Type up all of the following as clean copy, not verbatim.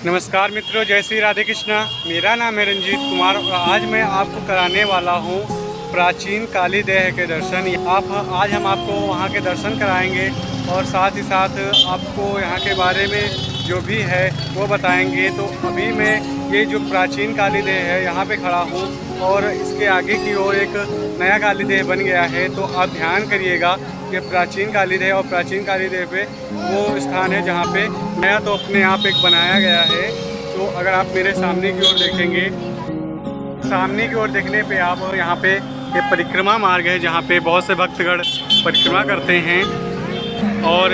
नमस्कार मित्रों, जय श्री राधे कृष्णा। मेरा नाम है रंजीत कुमार और आज मैं आपको कराने वाला हूँ प्राचीन काली देह के दर्शन। आज हम आपको वहाँ के दर्शन कराएंगे और साथ ही साथ आपको यहाँ के बारे में जो भी है वो बताएंगे। तो अभी मैं ये जो प्राचीन काली देह है यहाँ पे खड़ा हूँ और इसके आगे की ओर एक नया काली देह बन गया है। तो आप ध्यान करिएगा, ये प्राचीन काली देह और प्राचीन काली देह पे वो स्थान है जहाँ पे नया तो अपने आप एक बनाया गया है। तो अगर आप मेरे सामने की ओर देखेंगे, सामने की ओर देखने पे आप यहाँ पे ये परिक्रमा मार्ग है जहाँ पे बहुत से भक्तगण परिक्रमा करते हैं। और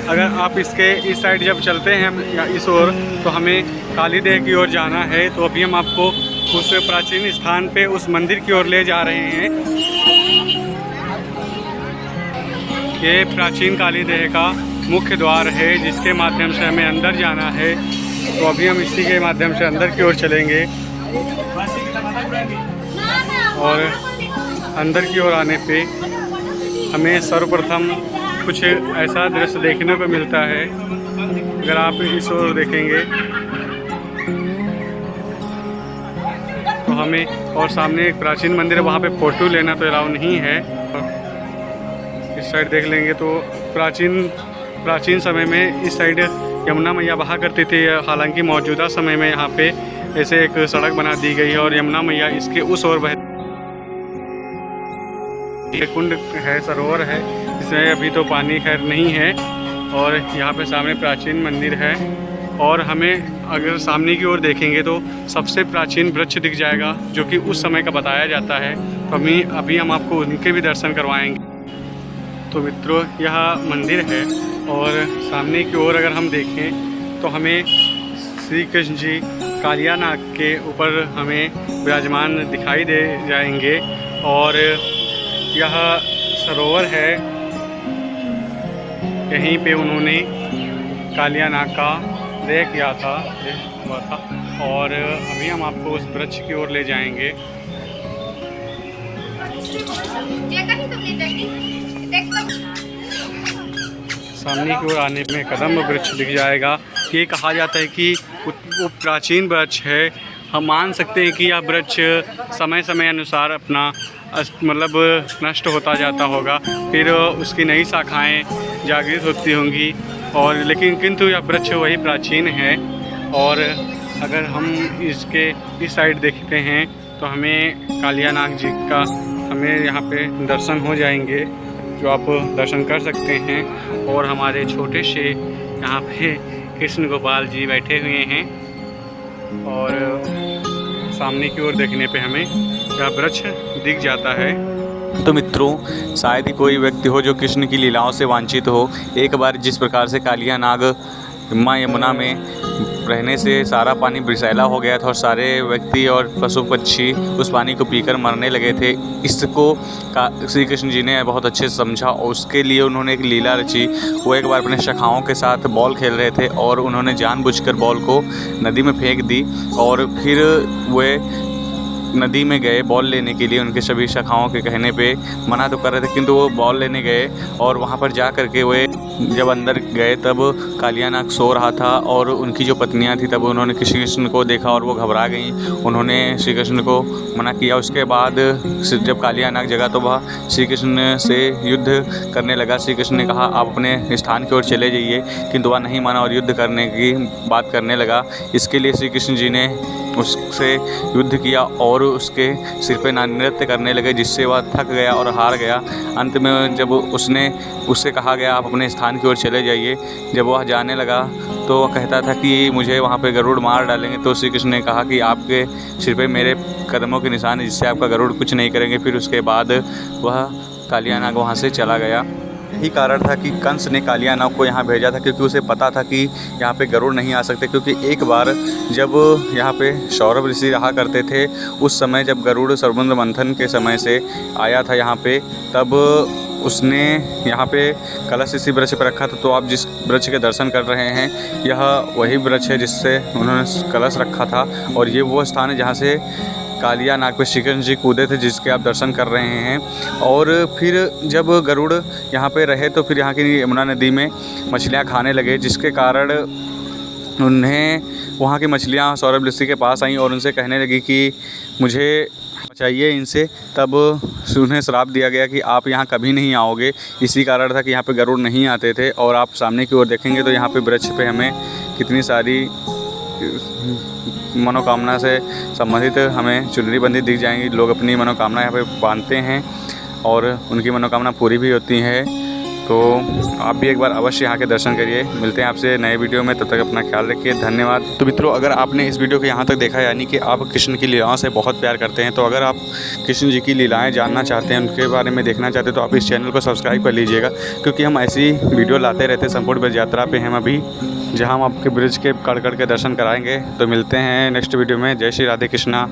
अगर आप इसके इस साइड जब चलते हैं या इस ओर, तो हमें काली देह की ओर जाना है। तो अभी हम आपको उस प्राचीन स्थान पे उस मंदिर की ओर ले जा रहे हैं। ये प्राचीन काली देह का मुख्य द्वार है जिसके माध्यम से हमें अंदर जाना है। तो अभी हम इसी के माध्यम से अंदर की ओर चलेंगे और अंदर की ओर आने पे हमें सर्वप्रथम कुछ ऐसा दृश्य देखने को मिलता है। अगर आप इस ओर देखेंगे तो हमें, और सामने एक प्राचीन मंदिर है, वहाँ पे फ़ोटो लेना तो अलाउ नहीं है। इस साइड देख लेंगे तो प्राचीन समय में इस साइड यमुना मैया बहा करती थी। हालांकि मौजूदा समय में यहाँ पे ऐसे एक सड़क बना दी गई है और यमुना मैया इसके उस ओर बह कुंड है, सरोवर है, इसमें अभी तो पानी खैर नहीं है। और यहाँ पे सामने प्राचीन मंदिर है और हमें अगर सामने की ओर देखेंगे तो सबसे प्राचीन वृक्ष दिख जाएगा जो कि उस समय का बताया जाता है। तो अभी हम आपको उनके भी दर्शन करवाएंगे। तो मित्रों, यह मंदिर है और सामने की ओर अगर हम देखें तो हमें श्री कृष्ण जी कालिया नाग के ऊपर हमें विराजमान दिखाई दे जाएंगे। और यह सरोवर है, यहीं पे उन्होंने कालिया नाग का देह किया था, हुआ था। और अभी हम आपको उस वृक्ष की ओर ले जाएंगे। सामने की ओर आने में कदम वृक्ष दिख जाएगा। ये कहा जाता है कि वो प्राचीन वृक्ष है। हम मान सकते हैं कि यह वृक्ष समय समय अनुसार अपना मतलब नष्ट होता जाता होगा, फिर उसकी नई शाखाएं जागृत होती होंगी। और लेकिन किंतु यह वृक्ष वही प्राचीन है। और अगर हम इसके इस साइड देखते हैं तो हमें कालिया नाग जी का हमें यहाँ पे दर्शन हो जाएंगे, जो आप दर्शन कर सकते हैं। और हमारे छोटे से यहाँ पे कृष्ण गोपाल जी बैठे हुए हैं और सामने की ओर देखने पे हमें यह वृक्ष दिख जाता है। तो मित्रों, शायद ही कोई व्यक्ति हो जो कृष्ण की लीलाओं से वांछित हो। एक बार जिस प्रकार से कालिया नाग माँ यमुना में रहने से सारा पानी विषैला हो गया था और सारे व्यक्ति और पशु पक्षी उस पानी को पीकर मरने लगे थे, इसको श्री कृष्ण जी ने बहुत अच्छे से समझा और उसके लिए उन्होंने एक लीला रची। वो एक बार अपने शाखाओं के साथ बॉल खेल रहे थे और उन्होंने जानबूझकर बॉल को नदी में फेंक दी। और फिर वे नदी में गए बॉल लेने के लिए। उनके सभी शाखाओं के कहने पे मना तो कर रहे थे, किंतु वो बॉल लेने गए और वहाँ पर जा कर के वे जब अंदर गए तब कालिया नाग सो रहा था और उनकी जो पत्नियां थी तब उन्होंने श्री कृष्ण को देखा और वो घबरा गईं। उन्होंने श्री कृष्ण को मना किया। उसके बाद जब कालिया नाग जगा तो वह श्री कृष्ण से युद्ध करने लगा। श्री कृष्ण ने कहा आप अपने स्थान की ओर चले जाइए, किंतु वह नहीं माना और युद्ध करने की बात करने लगा। इसके लिए श्री कृष्ण जी ने उससे युद्ध किया और उसके सिर पे नृत्य करने लगे, जिससे वह थक गया और हार गया। अंत में जब उससे कहा गया आप अपने स्थान की ओर चले जाइए, जब वह जाने लगा तो वह कहता था कि मुझे वहाँ पे गरुड़ मार डालेंगे। तो श्री कृष्ण ने कहा कि आपके सिर पे मेरे कदमों के निशान है, जिससे आपका गरुड़ कुछ नहीं करेंगे। फिर उसके बाद वह कालिया नाग वहाँ से चला गया। यही कारण था कि कंस ने कालिया नाग को यहाँ भेजा था, क्योंकि उसे पता था कि यहाँ पे गरुड़ नहीं आ सकते। क्योंकि एक बार जब यहाँ पे सौरभ ऋषि रहा करते थे, उस समय जब गरुड़ समुद्र मंथन के समय से आया था यहाँ पे, तब उसने यहाँ पे कलश इसी वृक्ष पर रखा था। तो आप जिस वृक्ष के दर्शन कर रहे हैं, यह वही वृक्ष है जिससे उन्होंने कलश रखा था। और ये वो स्थान है जहाँ से कालिया नाग पे श्री कृष्ण जी कूदे थे, जिसके आप दर्शन कर रहे हैं। और फिर जब गरुड़ यहाँ पे रहे तो फिर यहाँ की यमुना नदी में मछलियाँ खाने लगे, जिसके कारण उन्हें वहाँ की मछलियाँ सौरभ ऋषि के पास आईं और उनसे कहने लगी कि मुझे बचाइए इनसे। तब उन्हें श्राप दिया गया कि आप यहाँ कभी नहीं आओगे। इसी कारण था कि यहाँ पे गरुड़ नहीं आते थे। और आप सामने की ओर देखेंगे तो यहाँ पे वृक्ष पे हमें कितनी सारी मनोकामना से संबंधित हमें चुनरी बंदी दिख जाएंगी। लोग अपनी मनोकामना यहाँ पे बांधते हैं और उनकी मनोकामना पूरी भी होती है। तो आप भी एक बार अवश्य यहाँ के दर्शन करिए। मिलते हैं आपसे नए वीडियो में, तब तक अपना ख्याल रखिए। धन्यवाद। तो मित्रों, अगर आपने इस वीडियो को यहाँ तक देखा, यानी कि आप कृष्ण की लीलाओं से बहुत प्यार करते हैं, तो अगर आप कृष्ण जी की लीलाएं जानना चाहते हैं, उनके बारे में देखना चाहते हैं, तो आप इस चैनल को सब्सक्राइब कर लीजिएगा, क्योंकि हम ऐसी वीडियो लाते रहते हैं। संपूर्ण ब्रज यात्रा पे हम अभी, जहाँ हम आपके ब्रिज के कड़ कड़ के दर्शन कराएंगे। तो मिलते हैं नेक्स्ट वीडियो में। जय श्री राधे कृष्णा।